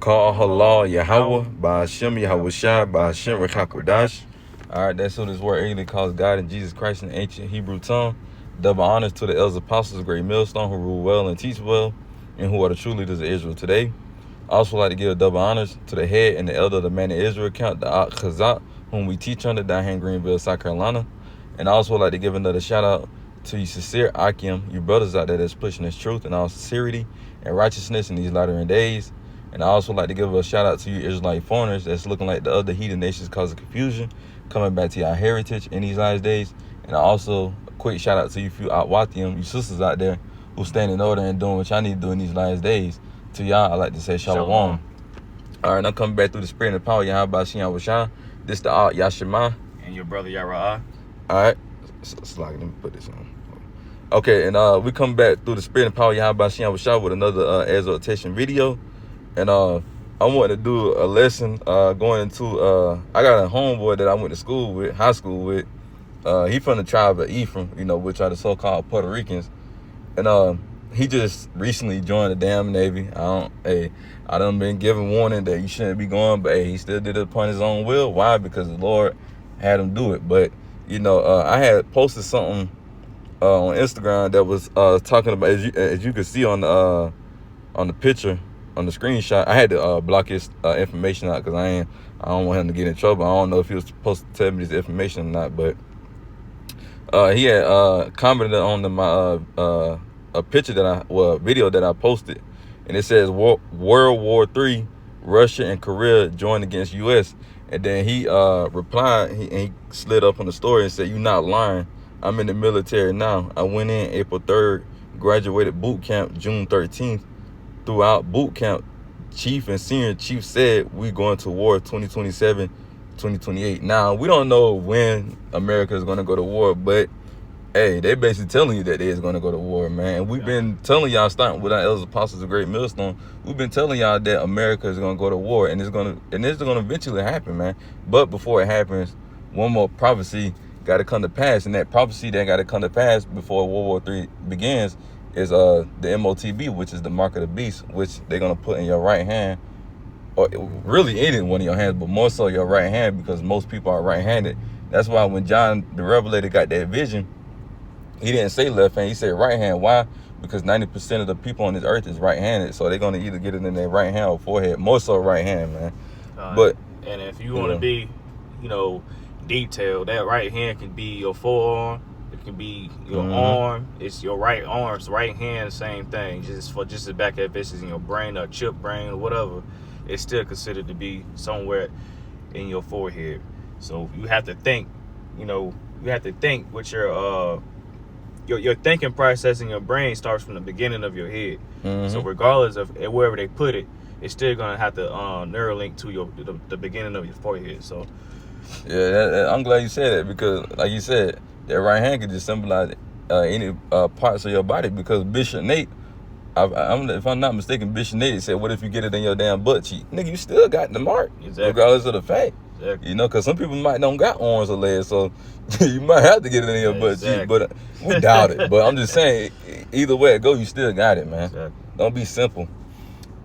Call halal Yahweh by Hashem Yahweh Shai by Hashem Rekakodash. Alright, that's who this word English calls God and Jesus Christ in ancient Hebrew tongue. Double honors to the elders apostles, great millstone, who rule well and teach well, and who are the true leaders of Israel today. I also like to give double honors to the head and the elder of the Man of Israel account, the Ak Chazak, whom we teach under down here in Greenville, South Carolina. And I also like to give another shout out to you sincere Akim, you brothers out there that's pushing this truth and all sincerity and righteousness in these latter days. And I also like to give a shout out to you Israelite foreigners that's looking like the other heathen nations causing confusion, coming back to your heritage in these last days. And I also a quick shout out to you few Atwathium, you sisters out there who stand in order and doing what y'all need to do in these last days. To y'all, I like to say shalom. All right, I'm coming back through the spirit and the power of Yahweh Shem Yahweh. This the Alt Yashima. And your brother Yara'ah. All right. Let me put this on. Okay, and we come back through the spirit and power of Yahweh Shem Yahweh with another exhortation video. And I wanted to do a lesson going into, I got a homeboy that I went to school with, high school with. He from the tribe of Ephraim, you know, which are the so-called Puerto Ricans. And he just recently joined the damn Navy. I done been given warning that you shouldn't be going, but hey, he still did it upon his own will. Why? Because the Lord had him do it. But, you know, I had posted something on Instagram that was talking about, as you can see on the picture, on the screenshot. I had to block his information out because I don't want him to get in trouble. I don't know if he was supposed to tell me this information or not, but he had commented on my a picture video that I posted, and it says World War III, Russia and Korea joined against U.S. And then he replied, he slid up on the story and said, "You not lying. I'm in the military now. I went in April 3rd, graduated boot camp June 13th. Throughout boot camp, chief and senior chief said we going to war 2027, 2028. Now, we don't know when America is going to go to war, but hey, they basically telling you that they is going to go to war, man. And we've been telling y'all, starting with our elders apostles of great millstone, we've been telling y'all that America is going to go to war, and it's going to eventually happen, man. But before it happens, one more prophecy got to come to pass, and that prophecy that got to come to pass before World War III begins is the MOTB, which is the mark of the beast, which they're going to put in your right hand, or really any one of your hands, but more so your right hand, because most people are right-handed. That's why when John the Revelator got that vision, he didn't say left hand, he said right hand. Why? Because 90% of the people on this earth is right-handed, so they're going to either get it in their right hand or forehead, more so right hand, man. But and if you want to be, you know, detailed, that right hand can be your forearm, it can be your arm, it's your right arm's right hand, same thing. Just as back if it's in your brain or chip brain or whatever, it's still considered to be somewhere in your forehead. So you have to think, you know, you have to think with your thinking process in your brain starts from the beginning of your head. So regardless of wherever they put it, it's still gonna have to neuralink to the beginning of your forehead. So yeah, I'm glad you said that, because like you said, that right hand can just symbolize any parts of your body, because Bishop Nate, if I'm not mistaken, Bishop Nate said, what if you get it in your damn butt cheek? Nigga, you still got the mark, regardless of the fact. You know, because some people don't got arms or legs, so you might have to get it in your butt cheek, but we doubt it. But I'm just saying, either way it go, you still got it, man. Don't be simple.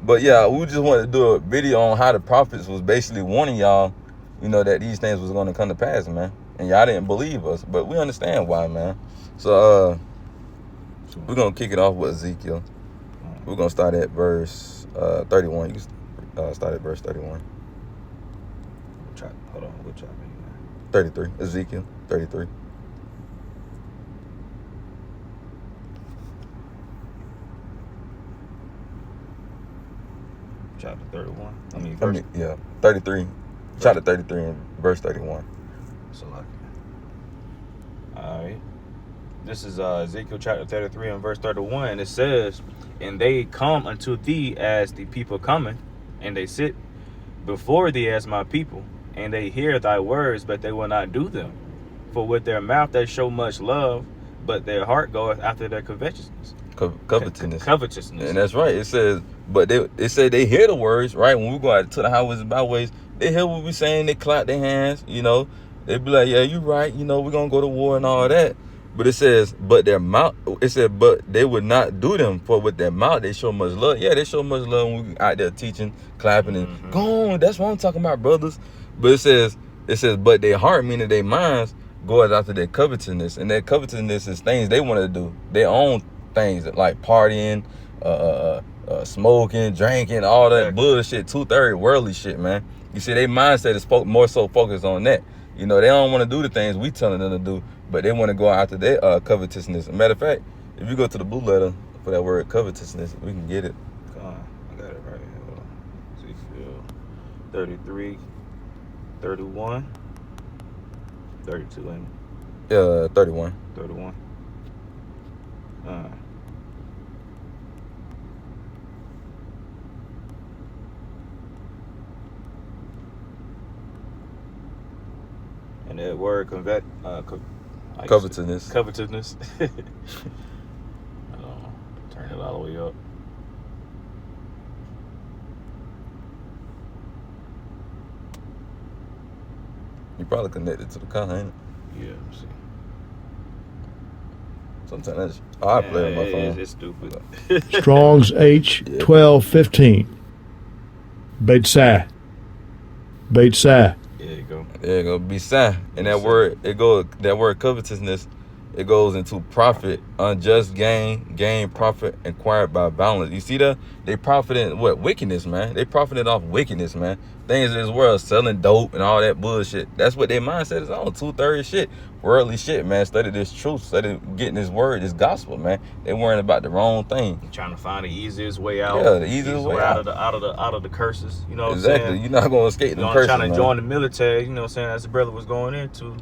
But yeah, we just wanted to do a video on how the prophets was basically warning y'all, you know, that these things was going to come to pass, man. And y'all didn't believe us, but we understand why, man. So we're going to kick it off with Ezekiel. We're going to start at verse 31. You can start at verse 31. Hold on, we'll try 33. Ezekiel 33. Chapter 31. I mean, yeah, 33. Chapter 33 and verse 31. So lucky. All right. This is Ezekiel chapter 33 and verse 31. And it says, "And they come unto thee as the people cometh, and they sit before thee as my people, and they hear thy words, but they will not do them. For with their mouth they show much love, but their heart goeth after their covetousness." Covetousness. And that's right. It says, but they say they hear the words, right? When we go out to the highways and byways, they hear what we saying, they clap their hands, you know. They be like, yeah, you right, you know, we're going to go to war and all that. But it says, but their mouth, it said, but they would not do them, for with their mouth they show much love. Yeah, they show much love when we out there teaching, clapping, and go on. That's what I'm talking about, brothers. But it says, but their heart, meaning their minds, goes after their covetousness. And their covetousness is things they want to do. Their own things, like partying, smoking, drinking, all that bullshit, 2/3 worldly shit, man. You see, their mindset is more so focused on that. You know, they don't want to do the things we telling them to do, but they want to go after their covetousness. Matter of fact, if you go to the blue letter for that word covetousness, we can get it. Come on, I got it right here. Ezekiel 33, 31, 32, ain't it? 31. 31. And that word Covetousness. Covetousness. Turn it all the way up. You probably connected to the car, ain't it? Yeah, let's see. Sometimes I play on my phone. It's stupid. Strong's H1215. Beit Sai. Beit Sai. There you go. There you go. Be sad. And that word, that word covetousness, it goes into profit, unjust gain, profit acquired by violence. You see that? They profited what? Wickedness, man. They profited off wickedness, man. Things in this world, selling dope and all that bullshit. That's what their mindset is on. 2/3 shit. Worldly shit, man. Study this truth. Study getting this word, this gospel, man. They worrying about the wrong thing. Trying to find the easiest way out. Yeah, the easiest way out of the curses. You know what exactly. I'm saying? You're not gonna escape the curses, trying to man. join the military, you know what I'm saying? As the brother was going into,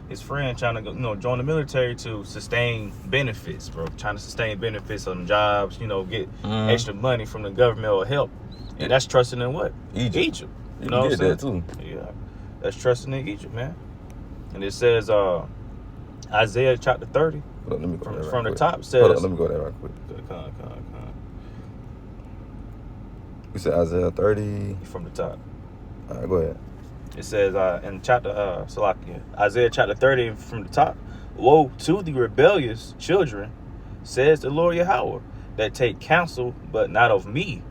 his friend trying to go, join the military to sustain benefits, bro. Trying to sustain benefits on jobs, get extra money from the government or help. And that's trusting in what? Egypt. You know what I'm saying? That too. Yeah. That's trusting in Egypt, man. And it says Isaiah chapter 30 Hold on, let me go from the top says. Hold on, let me go there right quick. Come on. You said Isaiah 30. From the top. All right, go ahead. It says in chapter Isaiah chapter 30 from the top, woe to the rebellious children, says the Lord Yahweh, that take counsel, but not of me,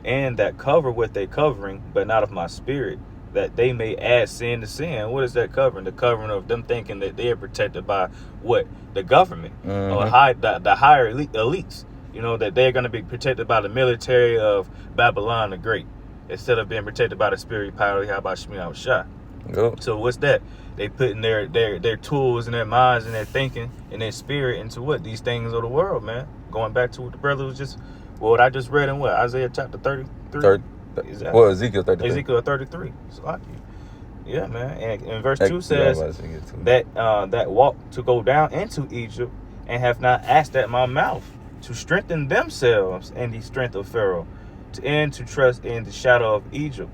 and that cover with a covering, but not of my spirit, that they may add sin to sin. What is that covering? The covering of them thinking that they are protected by what? The government, or the higher elites. That they're going to be protected by the military of Babylon the Great, instead of being protected by the spirit power. How about Shemina Shah? Go. So what's that? They putting their tools and their minds and their thinking and their spirit into what? These things of the world, man. Going back to what the brother was what I just read in Isaiah chapter 33. Ezekiel 33. Ezekiel 33. Yeah, man. And verse 2 says that walk to go down into Egypt and have not asked at my mouth to strengthen themselves in the strength of Pharaoh, and to trust in the shadow of Egypt.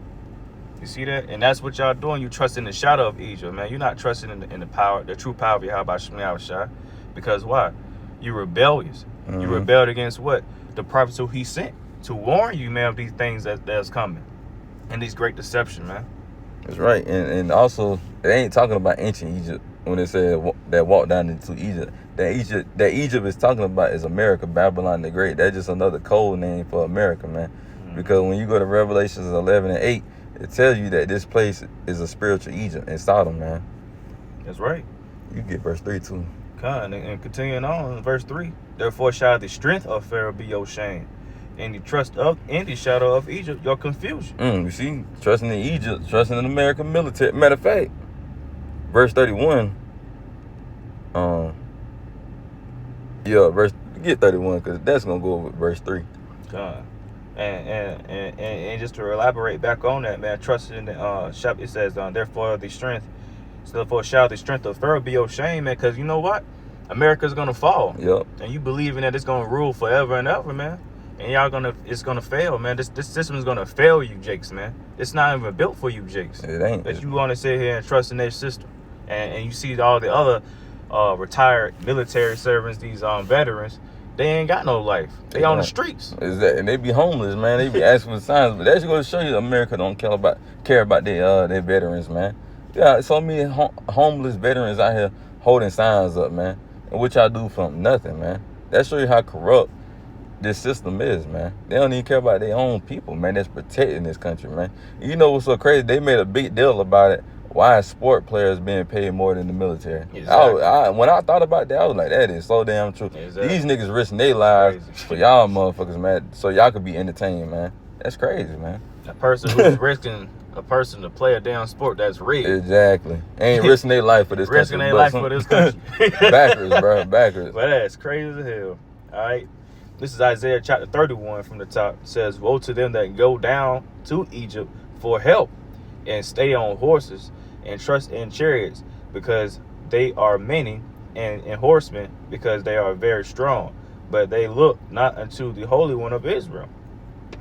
You see that? And that's what y'all doing. You trust in the shadow of Egypt, man. You're not trusting in the power, the true power of Yahweh Shemina Shah. Because why? You're rebellious. You rebelled against what? The prophets who he sent to warn you, man, of these things that's coming. And these great deception, man. That's right. And also, it ain't talking about ancient Egypt when it said that walked down into Egypt. That Egypt is talking about is America, Babylon the Great. That's just another code name for America, man. Because when you go to Revelations 11 and 8, it tells you that this place is a spiritual Egypt in Sodom, man. That's right. You get verse 3 too. And continuing on, verse 3. Therefore shall the strength of Pharaoh be your shame, and the trust in the shadow of Egypt your confusion. You see, trusting in Egypt, trusting in the American military. Matter of fact, verse 31. Get 31 because that's gonna go with verse 3. And just to elaborate back on that, man, trusting in the it says, therefore shall the strength of Pharaoh be your shame, man, because you know what? America's gonna fall. Yep. And you believing that it's gonna rule forever and ever, man. And it's gonna fail, man. This system is gonna fail you, Jakes, man. It's not even built for you, Jakes. It ain't. That you wanna sit here and trust in their system. And you see all the other retired military servants, these veterans, they ain't got no life. They on the streets. And they be homeless, man. They be asking for signs. But that's going to show you America don't care about their veterans, man. Yeah, so many homeless veterans out here holding signs up, man. And what y'all do from nothing, man. That show you how corrupt this system is, man. They don't even care about their own people, man, that's protecting this country, man. You know what's so crazy? They made a big deal about it. Why sport players being paid more than the military? Exactly. When I thought about that, I was like, that is so damn true. Exactly. These niggas risking their lives Crazy. for y'all motherfuckers, man, so y'all could be entertained, man. That's crazy, man. A person who's risking a person to play a damn sport that's rigged. Exactly. Ain't risking their life for this country. Risking their life for this country. Backwards, bro. Backwards. But that's crazy as hell. All right. This is Isaiah chapter 31 from the top. It says, woe to them that go down to Egypt for help and stay on horses and trust in chariots because they are many, and in horsemen because they are very strong. But they look not unto the Holy One of Israel,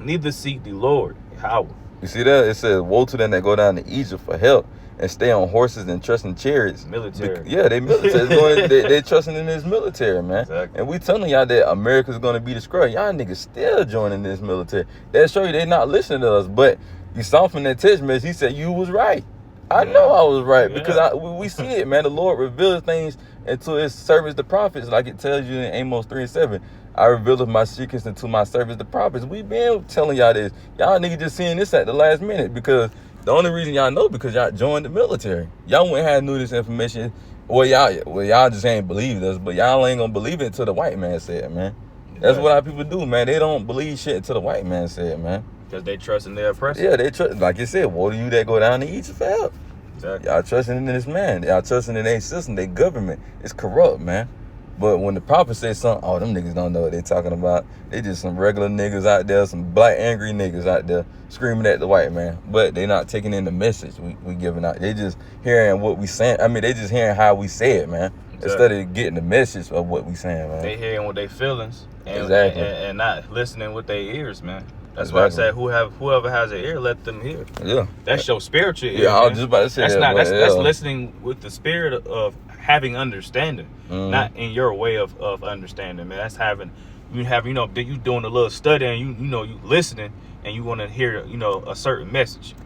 neither seek the Lord. How? You see that? It says, woe to them that go down to Egypt for help and stay on horses and trust in chariots. Military. Yeah, they military. They trusting in this military, man. Exactly. And we telling y'all that America's going to be destroyed. Y'all niggas still joining this military. That show you they not listening to us. But you saw from that text message, he said you was right. I know I was right because we see it, man. The Lord reveals things into his servants, the prophets, like it tells you in Amos 3:7. I revealed my secrets into my servants, the prophets. We been telling y'all this. Y'all niggas just seeing this at the last minute because the only reason y'all know because y'all joined the military. Y'all wouldn't have knew this information. Y'all just ain't believed us, but y'all ain't gonna believe it until the white man said it, man. That's what our people do, man. They don't believe shit until the white man said it, man. Because they trust in their oppressor. Yeah, they trust. Like you said, woe to you that go down to Egypt for help. Exactly. Y'all trusting in this man. Y'all trusting in their system, their government. It's corrupt, man. But when the prophet says something, them niggas don't know what they talking about. They just some regular niggas out there, some black angry niggas out there screaming at the white man. But they not taking in the message we giving out. They just hearing what we saying. I mean, they just hearing how we say it, man. Exactly. Instead of getting the message of what we saying, man. They hearing what they feelings and, exactly. and not listening with their ears, man. That's why I said whoever has an ear, let them hear. Yeah. That's your spiritual ear. Yeah, I was just about to say that's listening with the spirit of having understanding, not in your way of understanding, man. That's having you doing a little study and you listening and you want to hear a certain message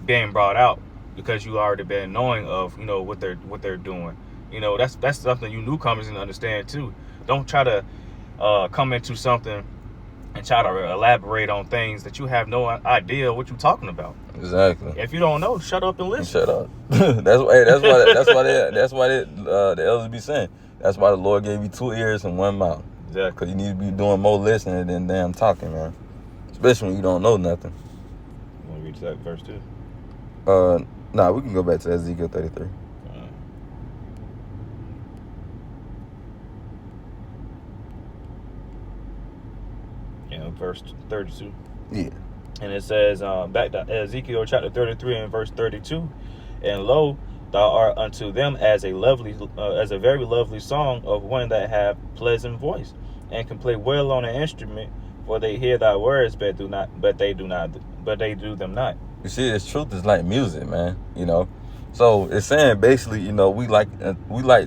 being brought out because you already been knowing of what they're doing. That's something you newcomers can understand too. Don't try to come into something and try to elaborate on things that you have no idea what you're talking about. Exactly. If you don't know, shut up and listen. Shut up. That's why the elders be saying. That's why the Lord gave you 2 ears and 1 mouth. Exactly. Because you need to be doing more listening than damn talking, man. Especially when you don't know nothing. You want to read that verse too? Nah, we can go back to Ezekiel 33. Verse 32. Yeah. And it says, back to Ezekiel chapter 33 and verse 32. And lo, thou art unto them as a very lovely song of one that have pleasant voice, and can play well on an instrument, for they hear thy words, but they do them not. You see, this truth is like music, man. So it's saying basically, we like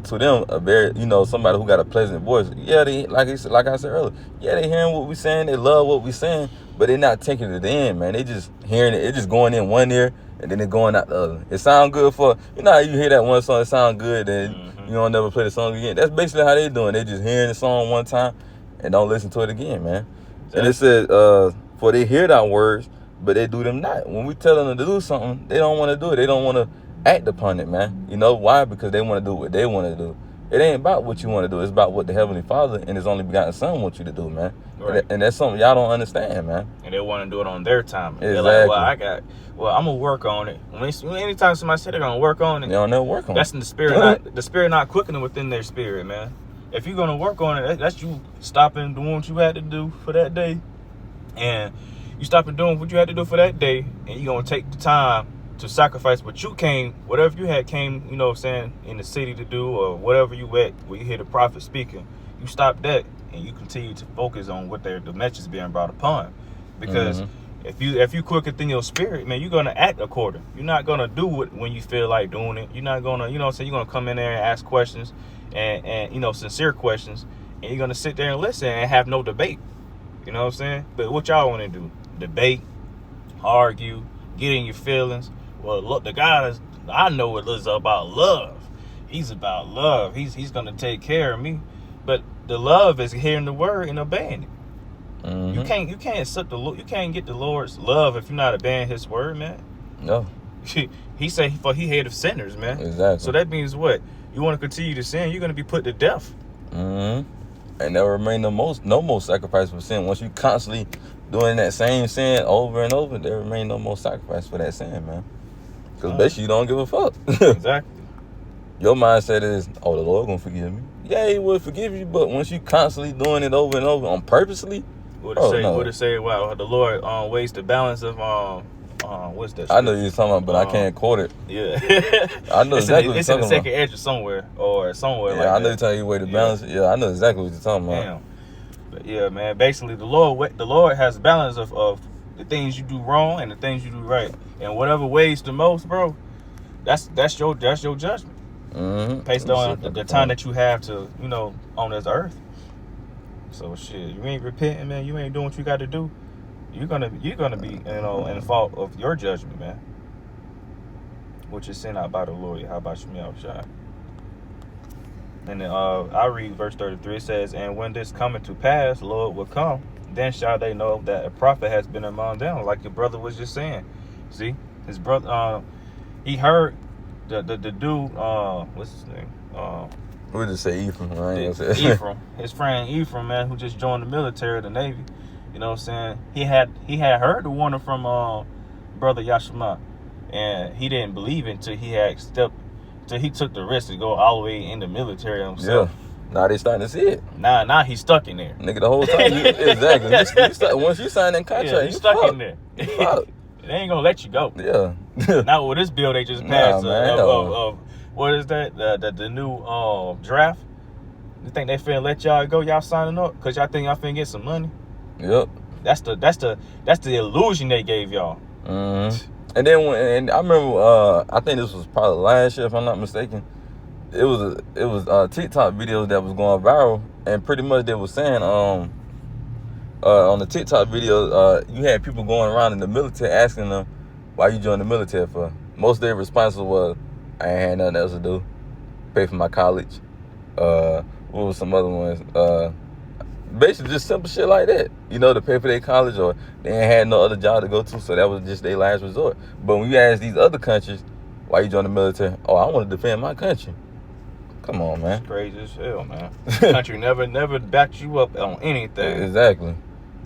to them a very, somebody who got a pleasant voice. Yeah, they like I said earlier. Yeah, they hearing what we saying. They love what we saying, but they not taking it in, man. They just hearing it. It just going in one ear and then it going out the other. It sound good for how you hear that one song. It sound good, and you don't never play the song again. That's basically how they doing. They just hearing the song one time and don't listen to it again, man. Exactly. And it says, for they hear thy words, but they do them not. When we tell them to do something, they don't want to do it. They don't want to act upon it, man. Why? Because they want to do what they want to do. It ain't about what you want to do. It's about what the Heavenly Father and His only begotten Son want you to do, man. Right. And that's something y'all don't understand, man. And they want to do it on their time. Exactly. They're like, I'm gonna work on it. Anytime somebody said they're gonna work on it, they don't never work on that's in the spirit. The spirit not quickening within their spirit, man. If you're gonna work on it, that's you stopping doing what you had to do for that day, and you stopping doing what you had to do for that day, and you're gonna take the time to sacrifice what you whatever you had came, in the city to do, or whatever you at, where you hear the prophet speaking, you stop that and you continue to focus on what the message being brought upon. Because if you quick within your spirit, man, you're gonna act according. You're not gonna do it when you feel like doing it. You're not gonna, you're gonna come in there and ask questions and sincere questions, and you're gonna sit there and listen and have no debate. You know what I'm saying? But what y'all wanna do? Debate, argue, get in your feelings. Well, look, the God I know it is about love. He's about love. He's gonna take care of me. But the love is hearing the word and obeying it. Mm-hmm. You can't accept you can't get the Lord's love if you're not obeying His word, man. No. He said for He hated sinners, man. Exactly. So that means what? You want to continue to sin, you're gonna be put to death. Mm-hmm. And there will remain no more sacrifice for sin. Once you constantly doing that same sin over and over, there remain no more sacrifice for that sin, man. Because basically you don't give a fuck. Exactly. Your mindset is, oh, the Lord gonna forgive me. Yeah, He will forgive you, but once you constantly doing it over and over on purposely, What it say? Wow, the Lord weighs the balance of what's that? I know you're talking about, but I can't quote it. Yeah. I know exactly what you're it's in talking the about. second edge or somewhere like Yeah, I know that. you're telling you way to balance. Yeah, I know exactly what you're talking about. Damn. But yeah, man. Basically, the Lord has a balance of the things you do wrong and the things you do right, and whatever weighs the most, bro. That's your judgment. Mm-hmm. Based on the time that you have to, on this earth. So shit, you ain't repenting, man. You ain't doing what you got to do. You're gonna be, in fault of your judgment, man. Which is sent out by the Lord. How about you, outside? And then I read verse 33. It says, "And when this cometh to pass, the Lord will come. Then shall they know that a prophet has been among them." Like your brother was just saying. See, his brother, he heard the dude. What's his name? We'll just say Ephraim. I ain't gonna say Ephraim, his friend Ephraim, man, who just joined the military, the Navy. You know what I'm saying? He had heard the warning from brother Yashima, and he didn't believe it until he took the risk to go all the way in the military himself. Yeah. Now they starting to see it. Now he's stuck in there. Nigga, the whole time. Exactly. Once you sign that contract, Yeah, he's stuck fucked. in there. You They ain't gonna let you go. Yeah. Not with this bill they just passed man, of what is that? The new draft. You think they finna let y'all go? Y'all signing up because y'all think y'all finna get some money? Yep. That's the illusion they gave y'all. Mm-hmm. And then I remember, I think this was probably last year, if I'm not mistaken. It was TikTok videos that was going viral, and pretty much they were saying on the TikTok video, you had people going around in the military asking them, "Why you joined the military for?" Most of their responses was, "I ain't had nothing else to do. Pay for my college." What was some other ones? Basically just simple shit like that. To pay for their college, or they ain't had no other job to go to, so that was just their last resort. But when you ask these other countries, "Why you join the military?" "Oh, I want to defend my country." Come on, man. It's crazy as hell, man. Country never backed you up on anything. Exactly.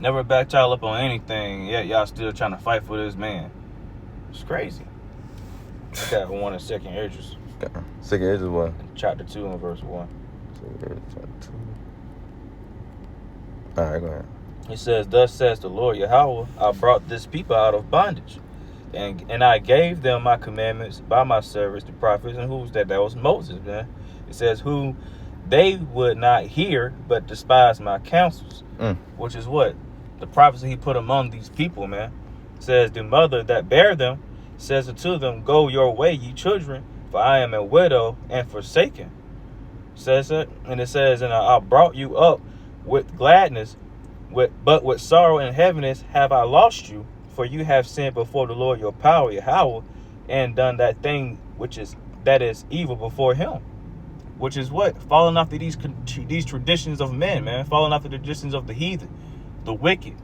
Never backed y'all up on anything. Yet y'all still trying to fight for this man. It's crazy. I got one in second Esdras. Second Esdras what? Chapter 2 and verse 1. Second Esdras chapter 2. All right, go ahead. It says, "Thus says the Lord Yahweh, I brought this people out of bondage, and I gave them my commandments by my servants, the prophets." And who's that? That was Moses, man. It says, "Who they would not hear, but despised my counsels." Which is what? The prophecy he put among these people, man. It says, "The mother that bare them says unto them, Go your way, ye children, for I am a widow and forsaken." Says it, and it says, "And I brought you up with gladness, but with sorrow and heaviness have I lost you, for you have sinned before the Lord your power, Yahweh, and done that thing that is evil before Him." Which is what? Falling after these traditions of men, man. Falling after the traditions of the heathen, the wicked,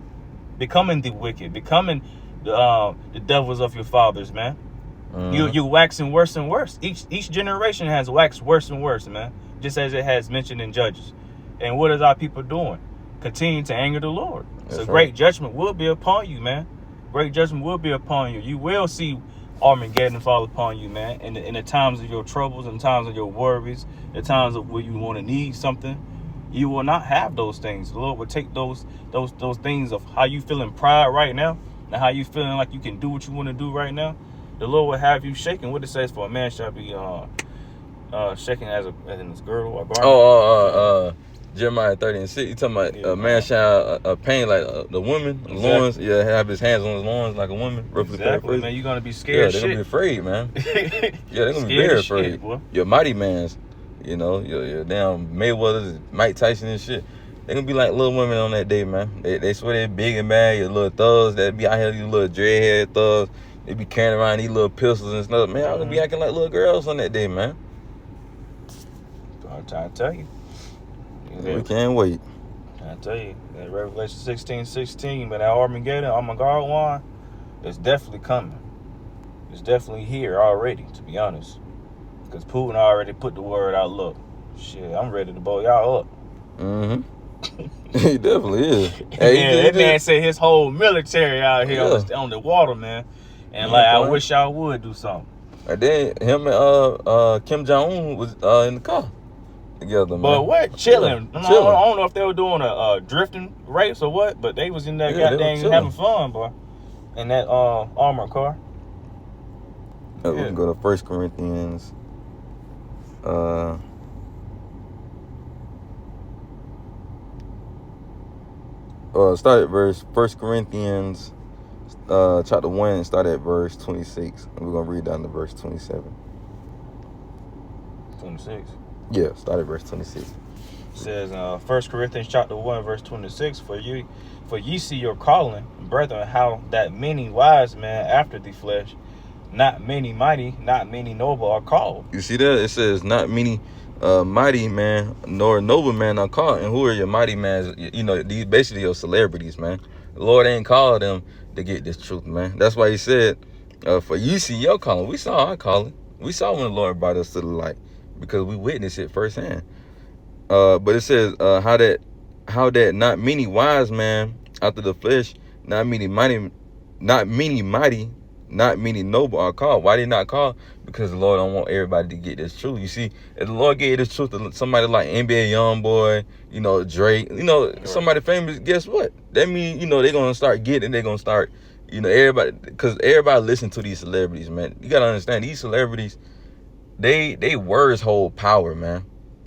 becoming the wicked, becoming the devils of your fathers, man. You waxing worse and worse. Each generation has waxed worse and worse, man. Just as it has mentioned in Judges. And what is our people doing? Continue to anger the Lord. So great judgment will be upon you, man. Great judgment will be upon you. You will see Armageddon fall upon you, man. In the times of your troubles, in the times of your worries, the times of where you want to need something, you will not have those things. The Lord will take those things of how you feeling pride right now, and how you feeling like you can do what you want to do right now. The Lord will have you shaking. What it says, for a man shall be shaking as in his girdle or garment. Jeremiah 30:6. You talking about a man shall pain like the woman, loins. Yeah, have his hands on his loins like a woman. Exactly, man. You're gonna be scared. Yeah, they're gonna be afraid, man. Yeah, they're gonna be Scared very as shit, afraid. boy. Your mighty mans, your damn Mayweathers, Mike Tyson and shit. They're gonna be like little women on that day, man. They swear they're big and bad. Your little thugs that be out here, you little dreadhead thugs. They be carrying around these little pistols and stuff. Man, I'm gonna be acting like little girls on that day, man. trying to tell you. We can't wait. I tell you, that Revelation 16:16, but that Armageddon, one, it's definitely coming. It's definitely here already, to be honest. Because Putin already put the word out. Look, shit, I'm ready to blow y'all up. Mm-hmm. He definitely is. Hey, that man said his whole military out here on the water, man. And I wish y'all would do something. And then him and Kim Jong-un was in the car together, man. But what? Chilling. Yeah, I don't know if they were doing a drifting race or what, but they was in there goddamn having fun, boy. In that armored car. We can go to 1 Corinthians. Start at verse 1 Corinthians chapter 1 and start at verse 26. And we're going to read down to verse 27. 26? Yeah, start at verse 26. It says 1 Corinthians chapter 1 verse 26, for ye see your calling, brethren, how that many wise men after the flesh, not many mighty, not many noble are called. You see that? It says not many mighty man nor noble man are called. And who are your mighty mans? You know, these basically your celebrities, man. The Lord ain't called them to get this truth, man. That's why he said, for you see your calling. We saw our calling. We saw when the Lord brought us to the light because we witnessed it firsthand. But it says how that not many wise man after the flesh, not many mighty, not many noble are called. Why they not called? Because the Lord don't want everybody to get this truth. You see, if the Lord gave this truth to somebody like NBA Youngboy, you know, Drake, you know, somebody famous, guess what? That means, you know, they're going to start getting, they're going to start, you know, everybody, because everybody listen to these celebrities, man. You got to understand, these celebrities, they words hold power, man.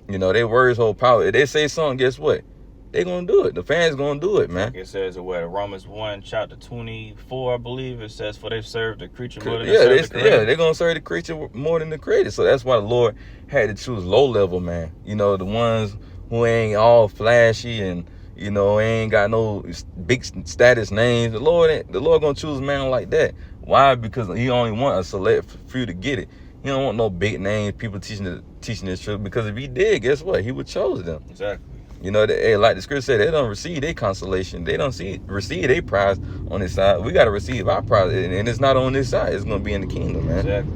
You know, they words hold power. If they say something, guess what? They gonna do it. The fans gonna do it, man. It says Romans 1 chapter 24, I believe it says, for they serve the creature more than the creator. They're gonna serve the creature more than the creator. So that's why the Lord had to choose low level, man. You know, the ones who ain't all flashy and, you know, ain't got no big status names. The Lord gonna choose a man like that. Why? Because he only want a select few to get it. He don't want no big names, people teaching this truth. Because if he did, guess what? He would chose them. Exactly. You know, like the scripture said, they don't receive their consolation. They don't receive their prize on this side. We got to receive our prize, and it's not on this side. It's going to be in the kingdom, man. Exactly.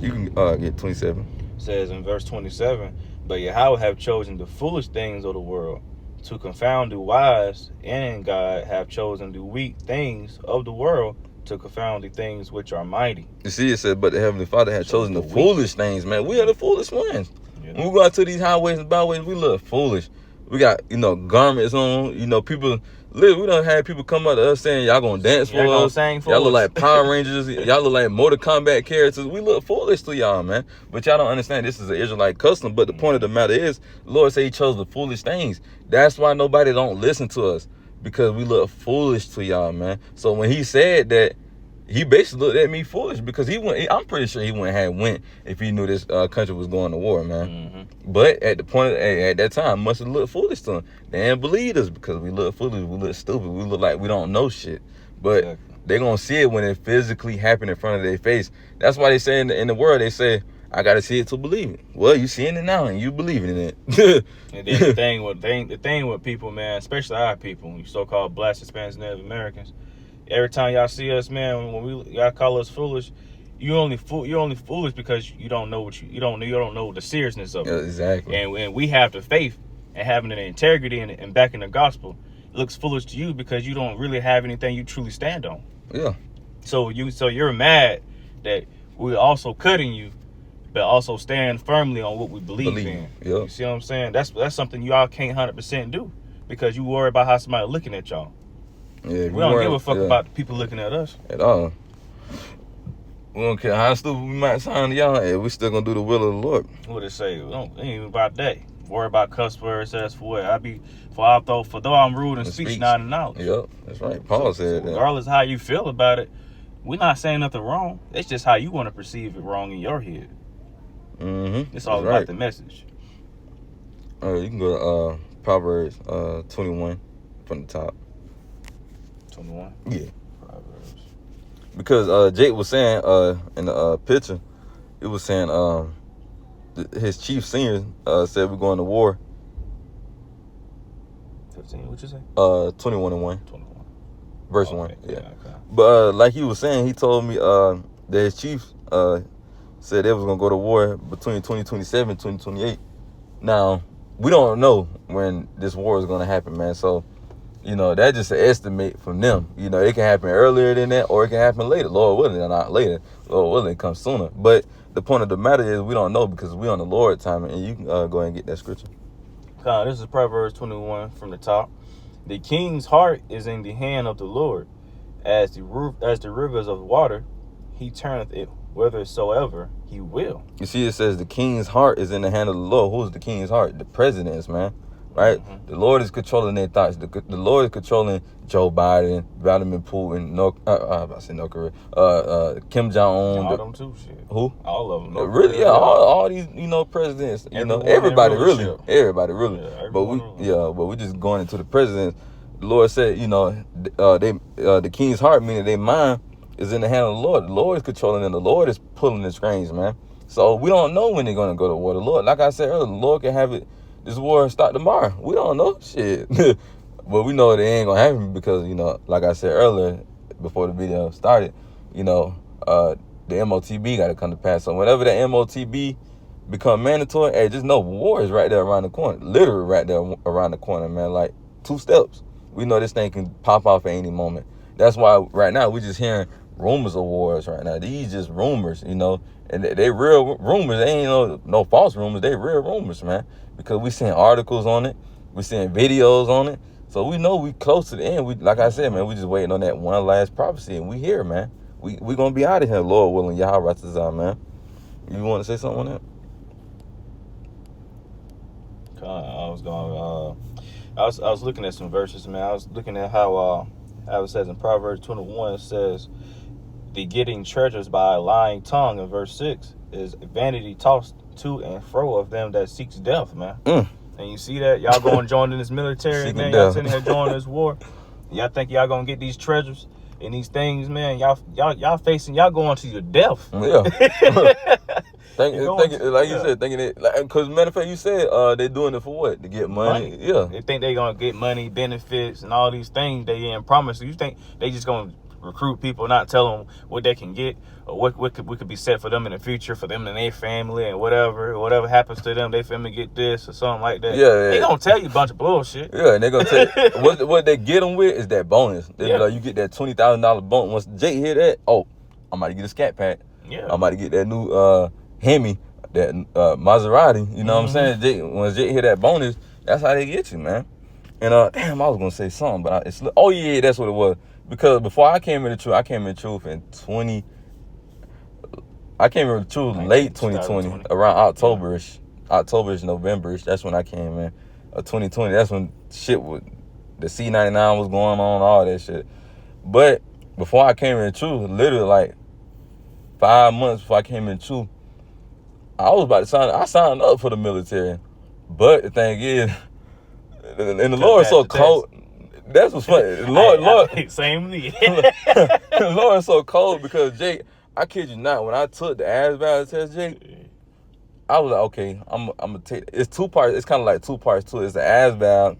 You can get 27. It says in verse 27, but Yahweh have chosen the foolish things of the world to confound the wise, and God have chosen the weak things of the world to confound the things which are mighty. You see, it said, but the Heavenly Father had chosen the foolish things, man. We are the foolish ones. Yeah. When we go out to these highways and byways, we look foolish. We got, you know, garments on. You know, people, we done had people come up to us saying, y'all gonna dance for us. Y'all look like Power Rangers. Y'all look like Mortal Kombat characters. We look foolish to y'all, man. But y'all don't understand this is an Israelite custom. But the point of the matter is, the Lord said he chose the foolish things. That's why nobody don't listen to us. Because we look foolish to y'all, man. So when he said that, he basically looked at me foolish because I'm pretty sure he went if he knew this country was going to war, man. Mm-hmm. But at the point at that time, must have looked foolish to him. They didn't believe us because we look foolish, we look stupid, we look like we don't know shit. But they're gonna see it when it physically happened in front of their face. That's why they say in the world, they say, I gotta see it to believe it. Well, you seeing it now and you believing in it. And then the thing with people, man, especially our people, you so-called Blacks, Hispanics, Native Americans. Every time y'all see us, man, when y'all call us foolish, you're only foolish because you don't know you don't know the seriousness of it. Exactly. And we have the faith and having the integrity and backing the gospel. It looks foolish to you because you don't really have anything you truly stand on. Yeah. So you're mad that we're also cutting you, but also stand firmly on what we believe in. Yep. You see what I'm saying? That's something y'all can't 100% do because you worry about how somebody looking at y'all. Yeah, we don't give a fuck about the people looking at us at all. We don't care how stupid we might sound to y'all. Hey, we still gonna do the will of the Lord. What it say? It ain't even about that. Worry about cuss words as for what? For though I'm rude in speech, not in knowledge. Yep, that's right. Paul said that. Regardless of how you feel about it, we're not saying nothing wrong. It's just how you want to perceive it wrong in your head. Mm-hmm. It's all about the message. All right, you can go to Proverbs 21 from the top. 21? Yeah. Proverbs. Because Jake was saying in the picture, it was saying his chief senior said we're going to war. 15, what you say? 21 and 1. 21. Verse Okay, 1. Yeah. Okay. But like he was saying, he told me that his chief said they was gonna go to war between 2027 and 2028. Now, we don't know when this war is gonna happen, man. So, that's just an estimate from them. It can happen earlier than that, or it can happen later. Lord willing, or not later. Lord willing, it comes sooner. But the point of the matter is we don't know because we on the Lord time, and you can go ahead and get that scripture. This is Proverbs 21 from the top. The king's heart is in the hand of the Lord, as the rivers of water, he turneth it whithersoever he will. You see, it says the king's heart is in the hand of the Lord. Who's the king's heart? The presidents, man. Right? Mm-hmm. The Lord is controlling their thoughts. The Lord is controlling Joe Biden, Vladimir Putin, North Korea, Kim Jong-un. All them too, shit. Who? All of them. Really? Yeah, all these, presidents. Everybody really. Everybody really. Yeah, but we just going into the presidents. The Lord said, the king's heart, meaning their mind, is in the hand of the Lord. The Lord is controlling them. The Lord is pulling the strings, man. So we don't know when they're going to go to war. The Lord, like I said earlier, the Lord can have this war start tomorrow. We don't know. Shit. But we know it ain't going to happen because, like I said earlier, before the video started, the MOTB got to come to pass. So whenever that MOTB become mandatory, hey, just know war is right there around the corner. Literally right there around the corner, man. Like 2 steps. We know this thing can pop off at any moment. That's why right now we're just hearing rumors of wars right now. These just rumors, and they real rumors. They ain't no false rumors. They real rumors, man. Because we seeing articles on it. We seeing videos on it. So we know we close to the end. We, like I said, man, we just waiting on that one last prophecy, and we here, man. We gonna be out of here, Lord willing. Yahweh Ratazah, man. You want to say something on that? I was looking at some verses, man. I was looking at how it says in Proverbs 21, it says, the getting treasures by a lying tongue in verse 6 is vanity tossed to and fro of them that seeks death, man. And you see that? Y'all going joining this military, Seeking man. death. Y'all sitting here joining this war. Y'all think y'all gonna get these treasures and these things, man. Y'all going to your death. Yeah. Thinking it, because matter of fact, you said they doing it for what? To get money. Yeah. They think they gonna get money, benefits, and all these things they ain't promised. You think they just gonna recruit people, not tell them what they can get or what could be set for them in the future, for them and their family, and whatever happens to them, they finna get this or something like that. Yeah. They gonna tell you a bunch of bullshit. Yeah, and they gonna tell you, what they get them with is that bonus. They be like, you get that $20,000 bonus. Once Jake hear that, I'm about to get a scat pack. Yeah. I'm about to get that new Hemi, that Maserati. You know what I'm saying? When Jake hear that bonus, that's how they get you, man. And I was gonna say something, but that's what it was. Because before I came in the truth, I came in the truth late 2020, around October-ish, November-ish. That's when I came in. 2020, that's when shit was, the C99 was going on, all that shit. But before I came in the truth, literally like 5 months before I came in the truth, I was about to I signed up for the military. But the thing is, and the Lord is so cold. That's what's funny. Lord, same me. The Lord is so cold because Jake, I kid you not, when I took the ASVAB test, Jake, I was like, okay, I'm gonna take. It's 2 parts. It's kind of like 2 parts to it. It's the ASVAB,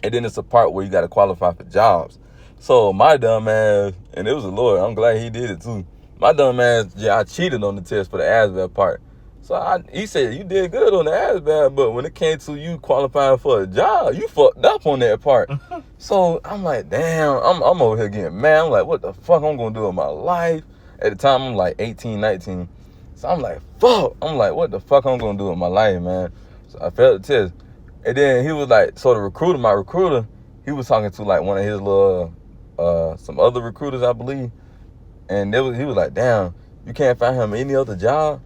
and then it's a part where you got to qualify for jobs. So my dumb ass, and it was the Lord. I'm glad He did it too. My dumb ass, I cheated on the test for the ASVAB part. So he said, you did good on the ASVAB, but when it came to you qualifying for a job, you fucked up on that part. So I'm like, damn, I'm over here getting mad. I'm like, what the fuck I'm going to do with my life? At the time, I'm like 18, 19. So I'm like, fuck. I'm like, what the fuck I'm going to do with my life, man? So I failed the test. And then he was like, so my recruiter, he was talking to like one of his little, some other recruiters, I believe. And he was like, damn, you can't find him any other job?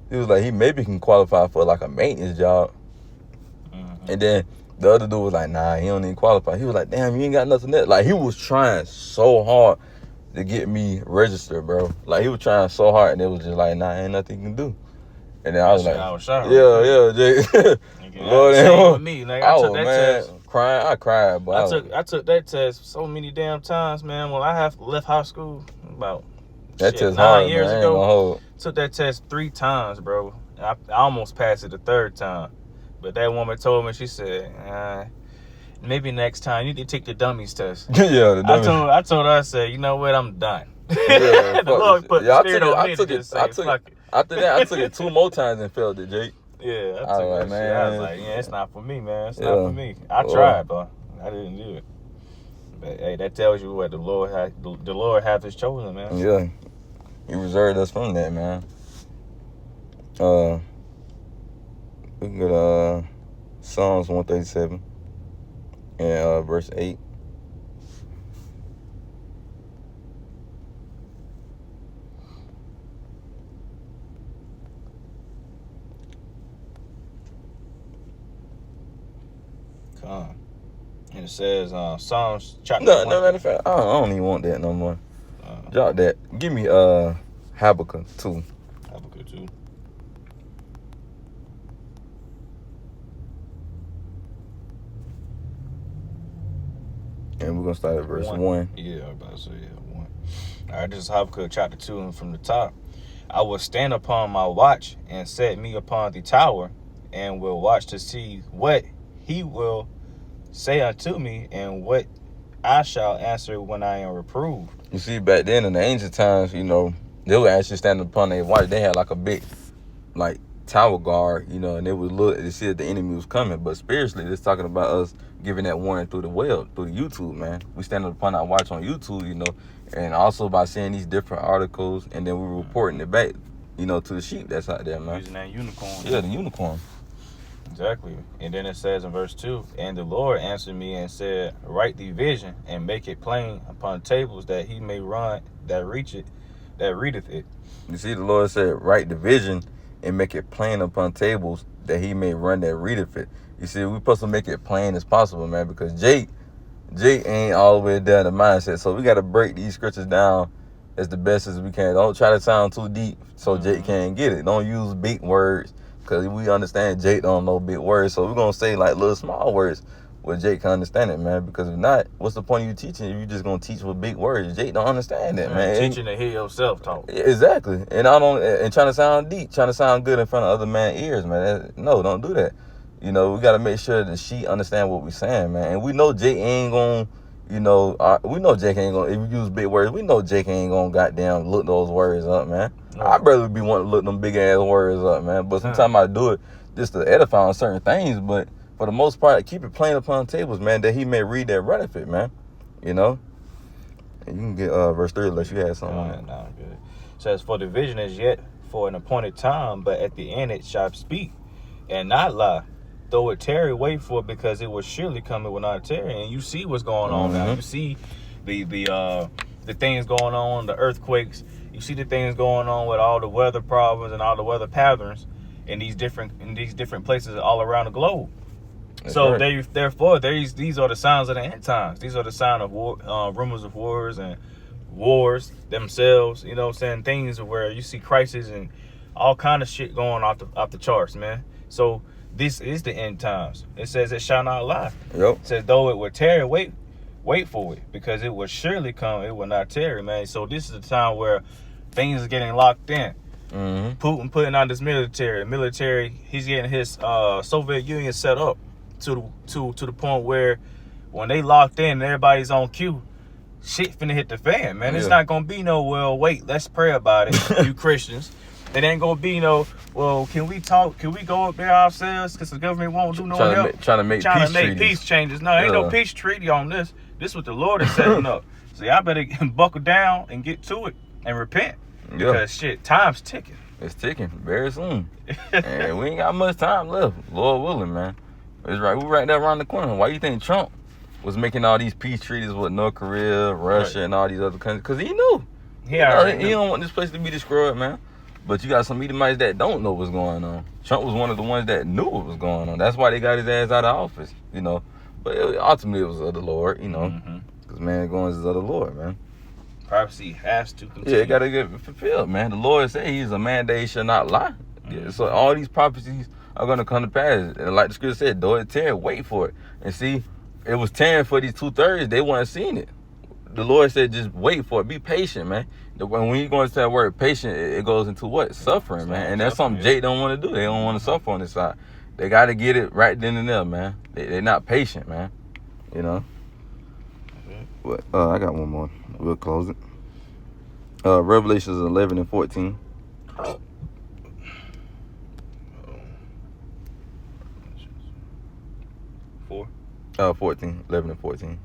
He was like, he maybe can qualify for like a maintenance job. And then the other dude was like, nah, he don't even qualify. He was like, damn, you ain't got nothing there. Like, he was trying so hard to get me registered, bro. Like, he was trying so hard, and it was just like, nah, ain't nothing you can do. And then I was like, yeah, Jake. Lord, same with me. Like, I took that test. Crying. I cried, but I took that test so many damn times, man. When I left high school about that test 9 hard, years man. ago. Took that test 3 times, bro. I almost passed it the third time. But that woman told me, she said, maybe next time you need to take the dummies test. Yeah, the dummies. I told her, I said, you know what, I'm done. Yeah, The Lord put the spirit on me to just say, After that, I took it 2 more times and failed it, Jake. Yeah, I was like, man. I was like, yeah, it's not for me, man. It's not for me. I tried, but I didn't do it. But hey, that tells you what the Lord hath his chosen, man. Yeah, He reserved us from that, man. We can go to Psalms 137 and verse 8. And it says Psalms chapter No, 1. matter of fact, I don't even want that no more. Drop that. Give me Habakkuk 2. Habakkuk 2. And we're gonna start at verse 1. Yeah, I was about to say 1. All right, this is Habakkuk chapter 2, and from the top. I will stand upon my watch and set me upon the tower, and will watch to see what he will say unto me, and what I shall answer when I am reproved. You see, back then in the ancient times, you know, they would actually stand upon their watch. They had like a big, like, tower guard, you know, and they would look to see if the enemy was coming. But spiritually, it's talking about us giving that warning through the web, through the YouTube, man. We stand upon our watch on YouTube, you know, and also by seeing these different articles, and then we're reporting it back, you know, to the sheep that's out there, man. Using that unicorn. Yeah, the unicorn. Exactly. And then it says in verse 2, and the Lord answered me and said, write the vision and make it plain upon tables, that he may run that readeth it. You see, the Lord said, write the vision and make it plain upon tables, that he may run that readeth it. You see, we're supposed to make it plain as possible, man, because Jake ain't all the way down the mindset. So we got to break these scriptures down as the best as we can. Don't try to sound too deep so Jake can't get it. Don't use big words, because we understand Jake don't know big words. So we're going to say like little small words where Jake can understand it, man. Because if not, what's the point of you teaching if you just going to teach with big words? Jake don't understand that, man. Teaching to hear yourself talk. Exactly. And trying to sound deep, trying to sound good in front of other man's ears, man. No, don't do that. You know, we got to make sure that she understand what we're saying, man. And we know Jake ain't going to, you know, we know Jake ain't going to, if you use big words, we know Jake ain't going to goddamn look those words up, man. No. I'd rather be wanting to look them big ass words up, man. But sometimes I do it just to edify on certain things. But for the most part, keep it plain upon tables, man, that he may read that runneth it, man. You know? And you can get verse 3 unless you had something on that. No, good. It says, for the vision is yet for an appointed time, but at the end it shall speak and not lie. Though it tarry, wait for it, because it will surely come, it will not tarry. And you see what's going on now. You see the things going on, the earthquakes. You see the things going on with all the weather problems and all the weather patterns in these different places all around the globe. That's so right. Therefore, these are the signs of the end times. These are the sign of war, rumors of wars and wars themselves. You know what I'm saying? Things where you see crises and all kind of shit going off the charts, man. So this is the end times. It says it shall not lie. Yep. It says though it will tarry, wait for it, because it will surely come, it will not tarry, man. So this is the time where things are getting locked in. Putin putting on this military, he's getting his Soviet Union set up to the point where when they locked in and everybody's on cue, shit finna hit the fan, man. It's not gonna be no, well, wait, let's pray about it, you Christians. It ain't gonna be no, well, can we talk? Can we go up there ourselves? Because the government won't do no help. Trying to make peace changes. No, ain't no peace treaty on this. This is what the Lord is setting up. So y'all better buckle down and get to it and repent. Because shit, time's ticking. It's ticking very soon. And we ain't got much time left. Lord willing, man. It's right. We're right there around the corner. Why you think Trump was making all these peace treaties with North Korea, Russia, and all these other countries? Because he knew. He don't want this place to be destroyed, man. But you got some Edomites that don't know what's going on. Trump was one of the ones that knew what was going on. That's why they got his ass out of office, you know. But ultimately, it was of the Lord, you know. Because man going is of the Lord, man. Prophecy has to continue. Yeah, it got to get fulfilled, man. The Lord said he's a man that he shall not lie. Yeah, so all these prophecies are going to come to pass. And like the scripture said, though it tarry, wait for it. And see, it was tearing for these 2/3. They weren't seeing it. the Lord said just wait for it. Be patient, man. When you go into that word patient, it goes into what? Suffering, man. And that's something Jake don't want to do. They don't want to suffer on this side. They got to get it right then and there, man. They're not patient, man. You know? But I got one more. We'll close it. Revelations 11 and 14. Four. 14. 11 and 14.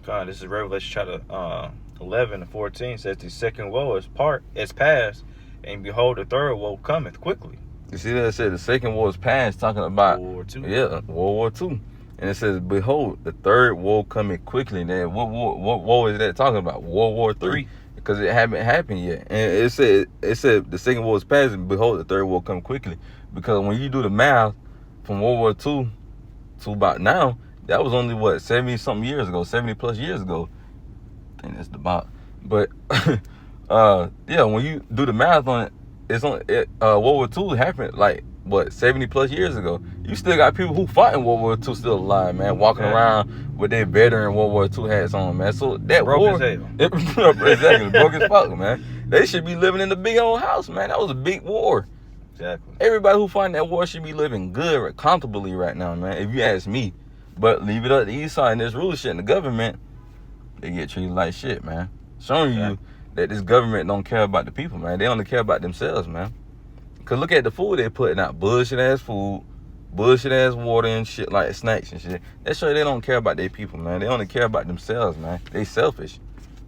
God, this is Revelation chapter 11 and 14. Says the second woe is past, and behold, the third woe cometh quickly. You see that? It said the second war is past, talking about World War II. Yeah, World War II. And it says, behold, the third woe coming quickly. Then what war is that talking about? World War III. Because it haven't happened yet. And it said the second war is past, and behold, the third war come quickly. Because when you do the math from World War II to about now, that was only, 70-something years ago, 70-plus years ago. I think that's the about. But, yeah, when you do the math on it, it's on World War II happened, 70-plus years ago. You still got people who fought in World War II still alive, man, walking around with their veteran World War II hats on, man. So that broke war, as hell. Exactly, broke as fuck, man. They should be living in the big old house, man. That was a big war. Exactly. Everybody who fought in that war should be living good, comfortably right now, man, if you ask me. But leave it up to Esau and this rulership and the government, they get treated like shit, man. Showing you that this government don't care about the people, man. They only care about themselves, man. Because look at the food they putting out. Bullshit-ass food, bullshit-ass water and shit, like snacks and shit. That show they don't care about their people, man. They only care about themselves, man. They selfish.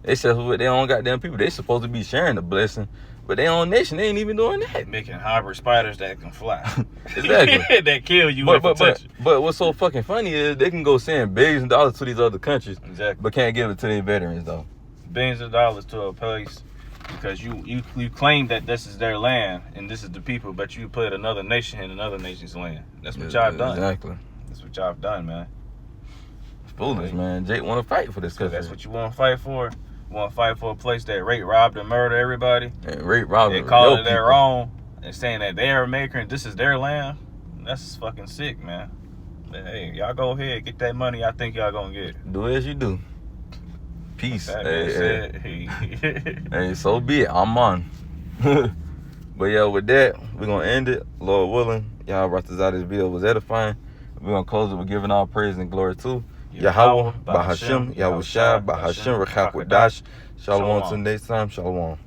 They selfish with their own goddamn people. They supposed to be sharing the blessing. But their own nation, they ain't even doing that. Making hybrid spiders that can fly. Exactly. That kill you But what's so fucking funny is they can go send billions of dollars to these other countries, but can't give it to their veterans, though. Billions of dollars to a place because you claim that this is their land and this is the people, but you put another nation in another nation's land. That's what y'all done. Exactly. That's what y'all done, man. It's foolish, man. Jake want to fight for this country. That's what you want to fight for. You want to fight for a place that rape, robbed, and murder everybody. And rape, rob, they call it their own and saying that they're American and this is their land. That's fucking sick, man. But hey, y'all go ahead, get that money. I think y'all gonna get it. Do as you do. Peace. Hey, so be it. I'm on. But yeah, with that, we're gonna end it. Lord willing, y'all brought this out. This video was edifying. We're gonna close it with giving all praise and glory to Yahweh, Bahashem, Yahushua, Bahashem, Rechak Wadash. Shalom till next time. Shalom.